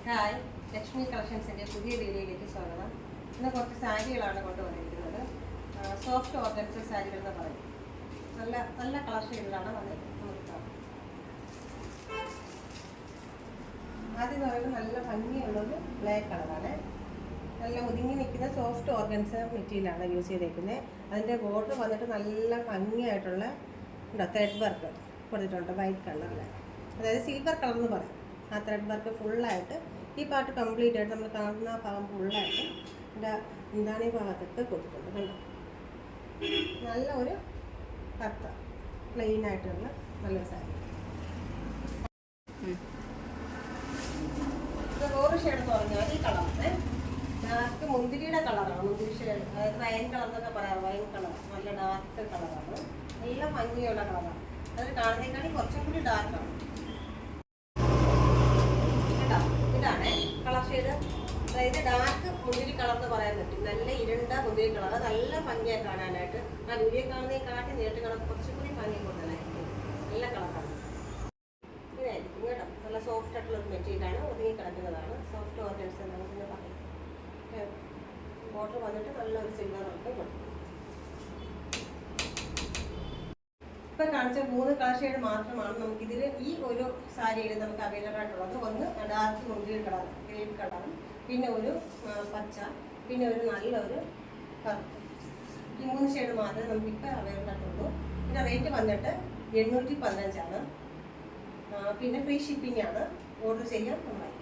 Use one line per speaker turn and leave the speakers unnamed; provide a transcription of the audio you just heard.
Hi, Lakshmi കളക്ഷൻസിൻ്റെ പുതിയ വീഡിയോയിലേക്ക് സ്വാഗതം. ഇന്ന് കുറച്ച് സാരികളാണ് കൊണ്ടുവന്നിരിക്കുന്നത്. സോഫ്റ്റ് ഓർഗൻസ സാരികൾ എന്ന് പറയും. നല്ല നല്ല കളർ ഷെയ്ഡിലാണ് നമുക്ക് ആദ്യം എന്ന് പറയുമ്പോൾ നല്ല ഭംഗിയുള്ളത് ബ്ലാക്ക് കളറാണ്. നല്ല ഒതുങ്ങി നിൽക്കുന്ന സോഫ്റ്റ് ഓർഗൻസ മെറ്റീരിയലാണ് യൂസ് ചെയ്തേക്കുന്നത്. അതിൻ്റെ ബോർഡർ വന്നിട്ട് നല്ല ഭംഗിയായിട്ടുള്ള ത്രെഡ് വർക്ക് കൊടുത്തിട്ടുണ്ട് വൈറ്റ് കളറിൽ, അതായത് സിൽവർ കളർ എന്ന് പറയും. ആ ത്രെഡ് വർക്ക് ഫുള്ളായിട്ട് ഈ പാർട്ട് കംപ്ലീറ്റ് ആയിട്ട് നമ്മൾ കാണുന്ന ഭാഗം ഫുള്ളായിട്ട് എന്താണ് ഈ ഭാഗത്തൊക്കെ കൊടുത്തിട്ടുണ്ട്. കണ്ടോ, നല്ല ഒരു കറുത്ത പ്ലെയിൻ ആയിട്ടുള്ള നല്ലൊരു സാരി. ഇത് വേറെ ഷെയ്ഡ് എന്ന് പറഞ്ഞാൽ ഈ കളറാണ്. ഡാർക്ക് മുന്തിരിയുടെ കളറാണ്. മുന്തിരി ഷെയ്ഡ്, അതായത് വൈൻ കളർ എന്നൊക്കെ പറയാറ്. വൈൻ കളർ നല്ല ഡാർക്ക് കളറാണ്, നല്ല ഭംഗിയുള്ള കളറാണ്. അത് കാണുന്നതിനാണെങ്കിൽ കുറച്ചും കൂടി ഡാർക്കാണ്. ഇതാണ് കളർ ഷെയ്ഡ്. അതായത് ഡാർക്ക് മുന്തിരി കളർ എന്ന് പറയാൻ പറ്റും. നല്ല ഇരുണ്ട മുന്തിരി കളർ, നല്ല ഭംഗിയായി കാണാനായിട്ട്. ആ വീഡിയോ കാണുന്നതിനെ കാട്ടി നേരിട്ട് കാണാൻ കുറച്ചും കൂടി ഭംഗി കൂടുതലായിരിക്കും. നല്ല കളറാണ്. ഇങ്ങനെയായിരിക്കും കേട്ടോ. നല്ല സോഫ്റ്റ് ആയിട്ടുള്ള ഒരു മെറ്റീരിയലാണ്, ഒതുങ്ങി കിടക്കുന്നതാണ്. സോഫ്റ്റ് ഓർഗൻസ് എന്നാണ് പിന്നെ പറയും. ബോർഡർ വന്നിട്ട് നല്ലൊരു സിൽവർ വർക്ക് കൊടുക്കും. ഇപ്പം കാണിച്ച 3 കളർ ഷെയ്ഡ് മാത്രമാണ് നമുക്കിതിൽ ഈ ഒരു സാരിയിൽ നമുക്ക് അവൈലബിൾ ആയിട്ടുള്ളത്. ഒന്ന് ഡാർക്ക് മുന്തിരി കളർ, ഗ്രീൻ കളറും, പിന്നെ ഒരു പച്ച, പിന്നെ ഒരു നല്ലൊരു കറുപ്പ്. ഈ 3 ഷെയ്ഡ് മാത്രമേ നമുക്കിപ്പോൾ അവൈലബിൾ ആയിട്ടുള്ളൂ. പിന്നെ റേറ്റ് വന്നിട്ട് 815 ആണ്. പിന്നെ ഫ്രീ ഷിപ്പിംഗ് ആണ്. ഓർഡർ ചെയ്യാൻ നന്നായി.